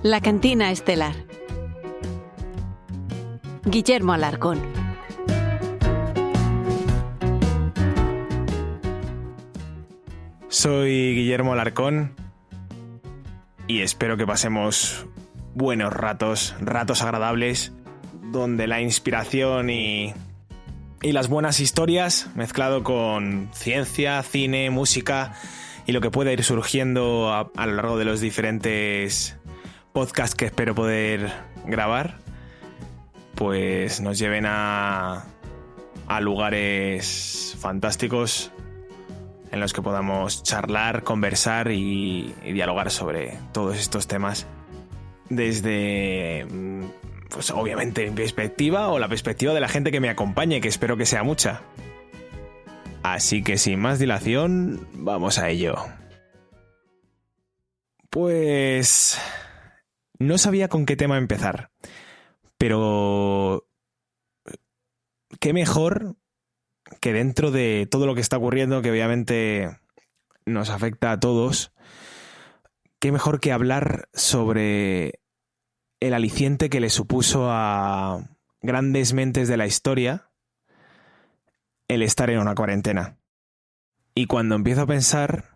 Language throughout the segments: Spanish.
La cantina estelar. Guillermo Alarcón. Soy Guillermo Alarcón y espero que pasemos buenos ratos agradables, donde la inspiración y las buenas historias, mezclado con ciencia, cine, música y lo que pueda ir surgiendo a lo largo de los diferentes podcasts que espero poder grabar, pues nos lleven a lugares fantásticos en los que podamos charlar, conversar y dialogar sobre todos estos temas desde, pues obviamente, mi perspectiva o la perspectiva de la gente que me acompañe, que espero que sea mucha. Así que sin más dilación, vamos a ello. Pues no sabía con qué tema empezar, pero qué mejor que dentro de todo lo que está ocurriendo, que obviamente nos afecta a todos, qué mejor que hablar sobre el aliciente que le supuso a grandes mentes de la historia el estar en una cuarentena. Y cuando empiezo a pensar,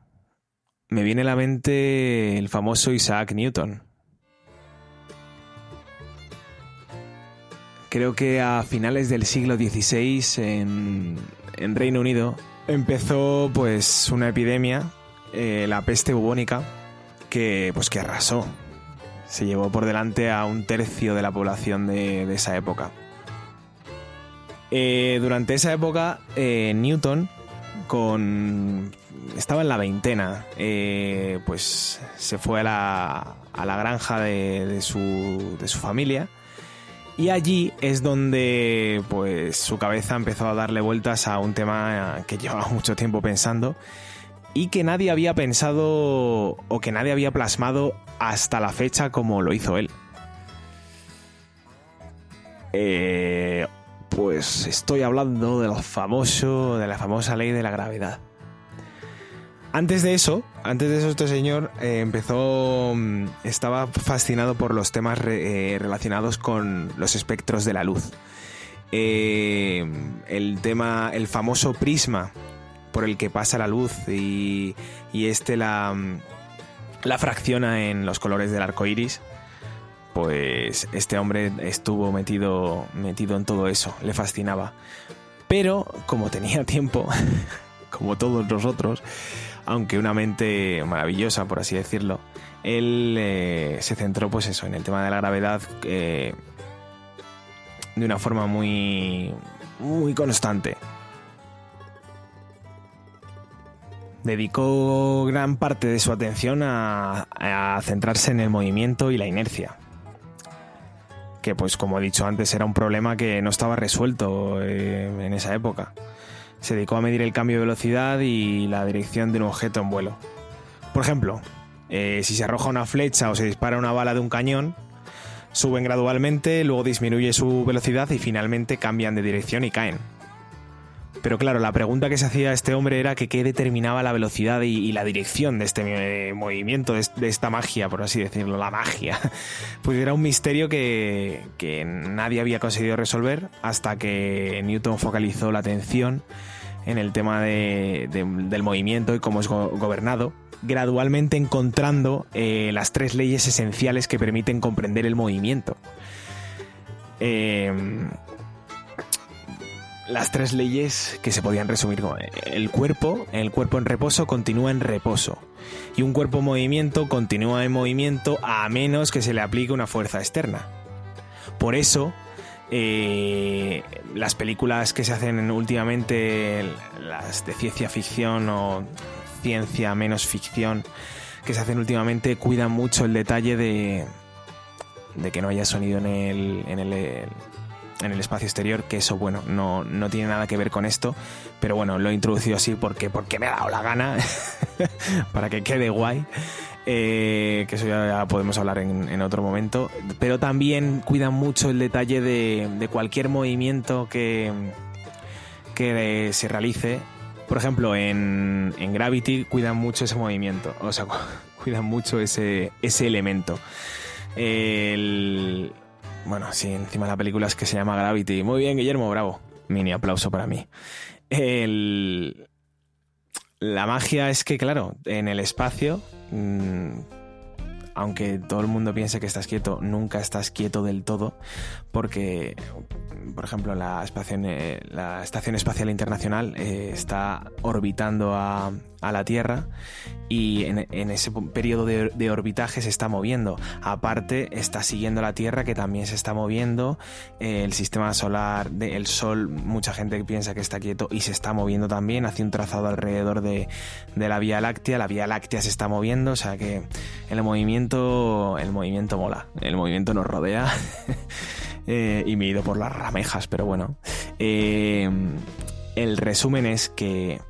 me viene a la mente el famoso Isaac Newton. Creo que a finales del siglo XVI en Reino Unido empezó pues una epidemia, la peste bubónica, que arrasó. Se llevó por delante a 1/3 de la población de esa época. Durante esa época, Newton, estaba en la veintena, pues se fue a la granja de su familia. Y allí es donde pues su cabeza empezó a darle vueltas a un tema que llevaba mucho tiempo pensando y que nadie había pensado o que nadie había plasmado hasta la fecha como lo hizo él. Pues estoy hablando de la famosa ley de la gravedad. Antes de eso este señor estaba fascinado por los temas relacionados con los espectros de la luz. El famoso prisma por el que pasa la luz y la fracciona en los colores del arco iris. Pues este hombre estuvo metido en todo eso, le fascinaba. Pero como tenía tiempo, como todos nosotros, aunque una mente maravillosa, por así decirlo, él se centró pues eso, en el tema de la gravedad de una forma muy, muy constante. Dedicó gran parte de su atención a centrarse en el movimiento y la inercia, que pues como he dicho antes era un problema que no estaba resuelto en esa época. Se dedicó a medir el cambio de velocidad y la dirección de un objeto en vuelo. Por ejemplo, si se arroja una flecha o se dispara una bala de un cañón, suben gradualmente, luego disminuye su velocidad y finalmente cambian de dirección y caen. Pero claro, la pregunta que se hacía este hombre era que qué determinaba la velocidad y la dirección de este movimiento, de esta magia, por así decirlo, la magia. Pues era un misterio que nadie había conseguido resolver hasta que Newton focalizó la atención en el tema del movimiento y cómo es gobernado, gradualmente encontrando las 3 leyes esenciales que permiten comprender el movimiento. Las 3 leyes que se podían resumir como el cuerpo en reposo continúa en reposo y un cuerpo en movimiento continúa en movimiento a menos que se le aplique una fuerza externa. Por eso las películas que se hacen últimamente, las de ciencia ficción o ciencia menos ficción que se hacen últimamente, cuidan mucho el detalle de que no haya sonido en el espacio exterior, que eso, bueno, no tiene nada que ver con esto, pero bueno, lo he introducido así porque me ha dado la gana para que quede guay, que eso ya podemos hablar en otro momento. Pero también cuidan mucho el detalle de cualquier movimiento que se realice. Por ejemplo, en Gravity cuidan mucho ese movimiento, o sea, cuidan mucho ese elemento. Bueno, sí, encima la película es que se llama Gravity. Muy bien, Guillermo, bravo. Mini aplauso para mí. La magia es que, claro, en el espacio, aunque todo el mundo piense que estás quieto, nunca estás quieto del todo, porque, por ejemplo, la Estación Espacial Internacional está orbitando a la Tierra, y en ese periodo de orbitaje se está moviendo. Aparte, está siguiendo la Tierra, que también se está moviendo. El sistema solar, el Sol, mucha gente piensa que está quieto y se está moviendo también. Hace un trazado alrededor de la Vía Láctea. La Vía Láctea se está moviendo, o sea que el movimiento mola. El movimiento nos rodea. Y me he ido por las ramejas, pero bueno. El resumen es que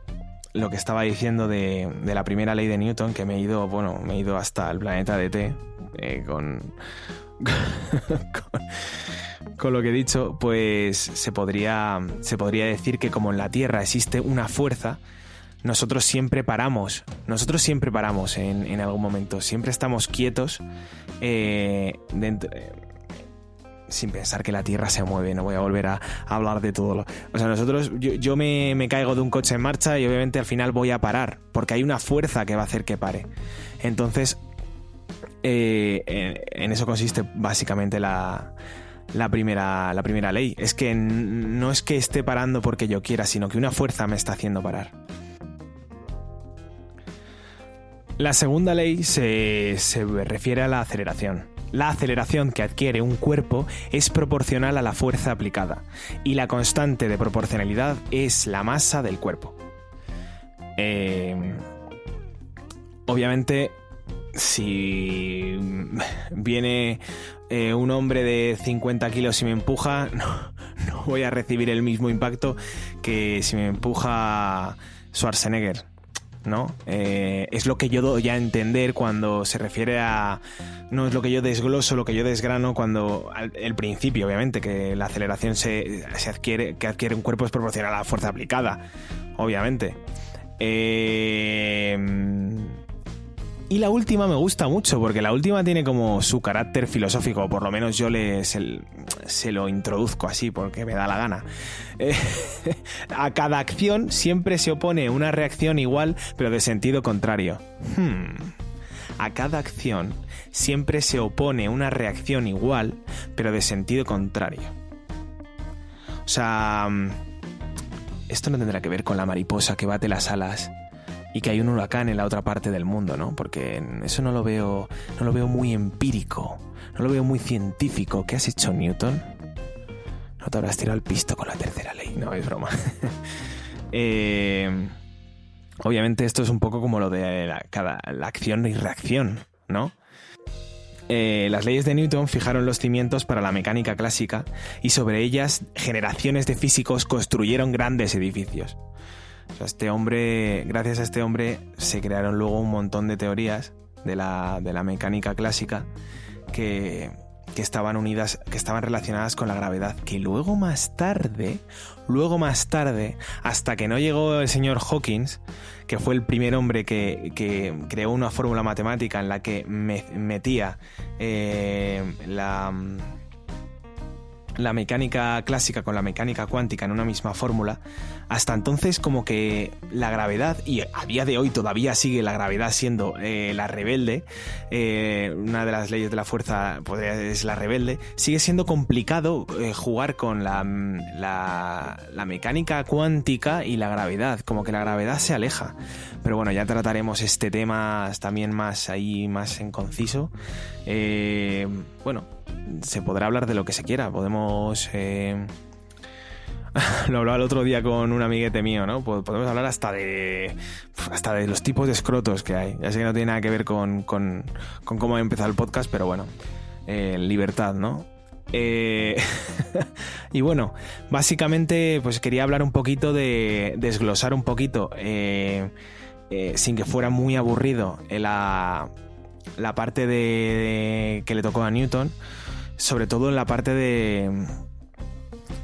lo que estaba diciendo de la primera ley de Newton, que me he ido hasta el planeta de T con lo que he dicho, pues se podría decir que como en la Tierra existe una fuerza, nosotros siempre paramos en algún momento, siempre estamos quietos sin pensar que la Tierra se mueve. No voy a volver a hablar de todo. O sea, yo me caigo de un coche en marcha y obviamente al final voy a parar, porque hay una fuerza que va a hacer que pare. Entonces, en eso consiste básicamente la primera ley. Es que no es que esté parando porque yo quiera, sino que una fuerza me está haciendo parar. La segunda ley se refiere a la aceleración. La aceleración que adquiere un cuerpo es proporcional a la fuerza aplicada, y la constante de proporcionalidad es la masa del cuerpo. Obviamente, si viene un hombre de 50 kilos y me empuja, no voy a recibir el mismo impacto que si me empuja Schwarzenegger, ¿no? Es lo que yo doy a entender cuando se refiere a... No es lo que yo desgloso, lo que yo desgrano cuando... El principio, obviamente, que la aceleración que adquiere un cuerpo es proporcional a la fuerza aplicada, obviamente. Y la última me gusta mucho, porque la última tiene como su carácter filosófico, por lo menos yo se lo introduzco así, porque me da la gana. A cada acción siempre se opone una reacción igual, pero de sentido contrario. A cada acción siempre se opone una reacción igual, pero de sentido contrario. O sea, esto no tendrá que ver con la mariposa que bate las alas y que hay un huracán en la otra parte del mundo, ¿no? Porque eso no lo veo muy empírico, no lo veo muy científico. ¿Qué has hecho, Newton? No te habrás tirado el pisto con la tercera ley, no, es broma. Obviamente esto es un poco como lo de la acción y reacción, ¿no? Las leyes de Newton fijaron los cimientos para la mecánica clásica, y sobre ellas generaciones de físicos construyeron grandes edificios. O sea, gracias a este hombre se crearon luego un montón de teorías de la mecánica clásica que estaban unidas, que estaban relacionadas con la gravedad, que luego más tarde, hasta que no llegó el señor Hawking, que fue el primer hombre que creó una fórmula matemática en la que metía la mecánica clásica con la mecánica cuántica en una misma fórmula. Hasta entonces, como que la gravedad, y a día de hoy todavía sigue la gravedad siendo la rebelde, una de las leyes de la fuerza es la rebelde, sigue siendo complicado jugar con la mecánica cuántica y la gravedad, como que la gravedad se aleja. Pero bueno, ya trataremos este tema también más en conciso. Bueno, se podrá hablar de lo que se quiera. Podemos... lo hablaba el otro día con un amiguete mío, ¿no? Podemos hablar hasta de los tipos de escrotos que hay. Ya sé que no tiene nada que ver con cómo ha empezado el podcast, pero bueno, libertad, ¿no? Y bueno, básicamente pues quería hablar un poquito desglosar un poquito, sin que fuera muy aburrido, la parte que le tocó a Newton, sobre todo en la parte de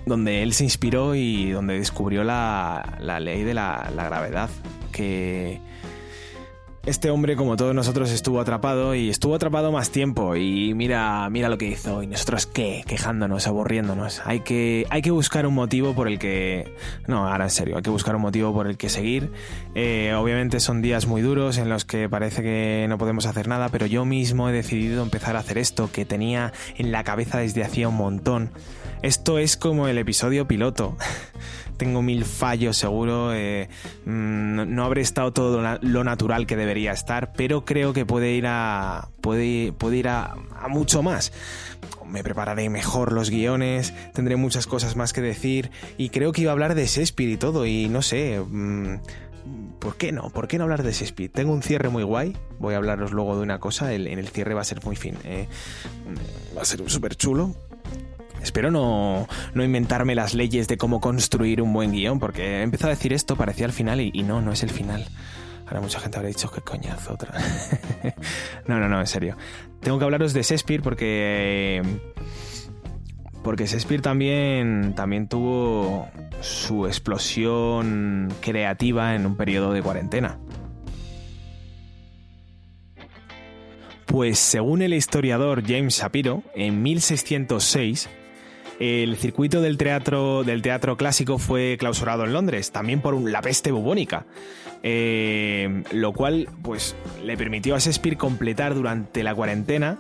donde él se inspiró y donde descubrió la ley de la gravedad, que este hombre, como todos nosotros, estuvo atrapado más tiempo, y mira lo que hizo, y nosotros ¿qué? Quejándonos, aburriéndonos. Hay que buscar un motivo por el que... No, ahora en serio, hay que buscar un motivo por el que seguir. Obviamente son días muy duros en los que parece que no podemos hacer nada, pero yo mismo he decidido empezar a hacer esto que tenía en la cabeza desde hacía un montón. Esto es como el episodio piloto. Tengo 1000 fallos seguro, no habré estado todo lo natural que debería estar, pero creo que puede ir a mucho más. Me prepararé mejor los guiones, tendré muchas cosas más que decir, y creo que iba a hablar de Shakespeare y todo, y no sé, ¿por qué no? ¿Por qué no hablar de Shakespeare? Tengo un cierre muy guay, voy a hablaros luego de una cosa, en el cierre va a ser muy fin, va a ser súper chulo. Espero no inventarme las leyes de cómo construir un buen guión, porque he empezado a decir esto, parecía el final, y no es el final. Ahora mucha gente habrá dicho, qué coñazo otra. No, en serio. Tengo que hablaros de Shakespeare porque Shakespeare también tuvo su explosión creativa en un periodo de cuarentena. Pues según el historiador James Shapiro, en 1606... el circuito del teatro clásico fue clausurado en Londres, también por la peste bubónica, lo cual pues le permitió a Shakespeare completar durante la cuarentena,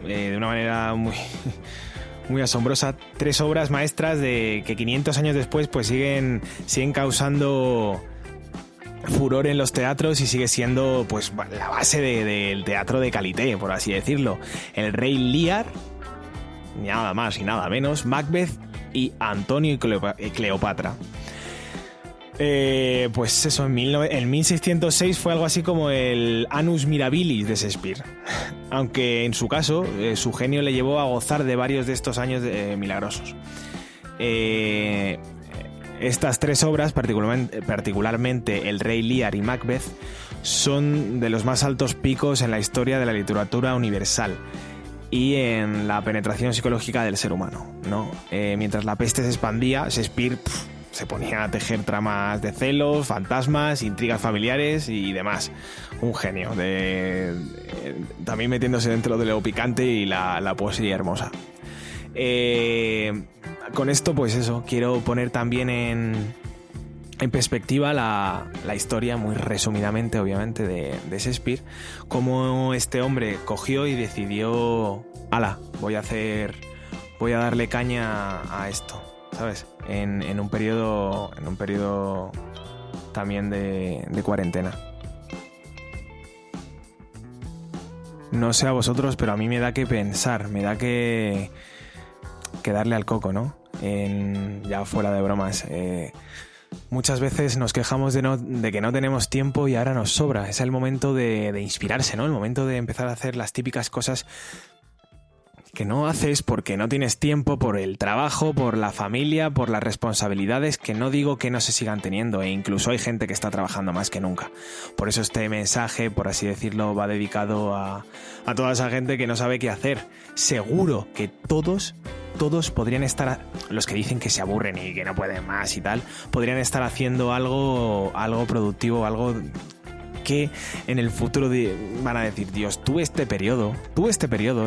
de una manera muy asombrosa, 3 obras maestras que 500 años después pues siguen causando furor en los teatros y sigue siendo pues la base del teatro de calité, por así decirlo. El Rey Lear, ni nada más y nada menos, Macbeth y Antonio y Cleopatra. Pues eso, en 1606 fue algo así como el Annus Mirabilis de Shakespeare. Aunque en su caso, su genio le llevó a gozar de varios de estos años milagrosos. Estas 3 obras, particularmente El Rey Lear y Macbeth, son de los más altos picos en la historia de la literatura universal y en la penetración psicológica del ser humano, ¿no? Mientras la peste se expandía, Shakespeare se ponía a tejer tramas de celos, fantasmas, intrigas familiares y demás. Un genio, también metiéndose dentro de lo picante y la poesía hermosa. Con esto, pues eso, quiero poner también en perspectiva la historia, muy resumidamente, obviamente, de Shakespeare, cómo este hombre cogió y decidió, voy a darle caña a esto, ¿sabes? En un periodo también de cuarentena. No sé a vosotros, pero a mí me da que pensar, me da que darle al coco, ¿no? Ya fuera de bromas. Muchas veces nos quejamos de que no tenemos tiempo y ahora nos sobra. Es el momento de inspirarse, ¿no? El momento de empezar a hacer las típicas cosas que no haces porque no tienes tiempo, por el trabajo, por la familia, por las responsabilidades, que no digo que no se sigan teniendo, e incluso hay gente que está trabajando más que nunca. Por eso este mensaje, por así decirlo, va dedicado a toda esa gente que no sabe qué hacer. Seguro que todos podrían estar, los que dicen que se aburren y que no pueden más y tal, podrían estar haciendo algo productivo, algo que en el futuro van a decir, Dios, tuve este periodo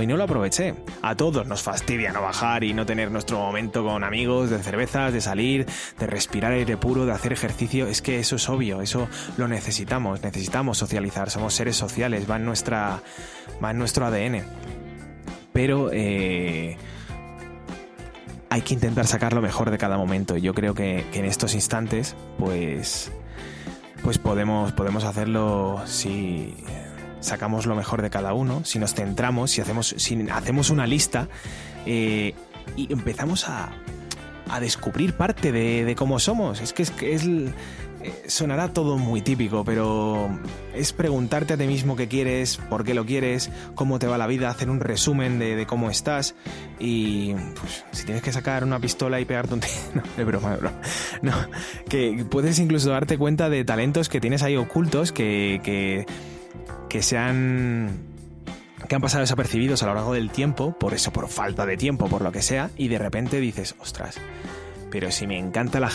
y no lo aproveché. A todos nos fastidia no bajar y no tener nuestro momento con amigos, de cervezas, de salir, de respirar aire puro, de hacer ejercicio. Es que eso es obvio, eso lo necesitamos socializar, somos seres sociales, va en nuestro ADN. Pero hay que intentar sacar lo mejor de cada momento. Yo creo que en estos instantes, pues podemos hacerlo si sacamos lo mejor de cada uno, si nos centramos, si hacemos una lista y empezamos a descubrir parte de cómo somos. Sonará todo muy típico, pero es preguntarte a ti mismo qué quieres, por qué lo quieres, cómo te va la vida, hacer un resumen de cómo estás y pues, si tienes que sacar una pistola y pegarte un tiro, no, es broma. No, que puedes incluso darte cuenta de talentos que tienes ahí ocultos que han pasado desapercibidos a lo largo del tiempo, por falta de tiempo, por lo que sea, y de repente dices, ostras, pero si me encanta la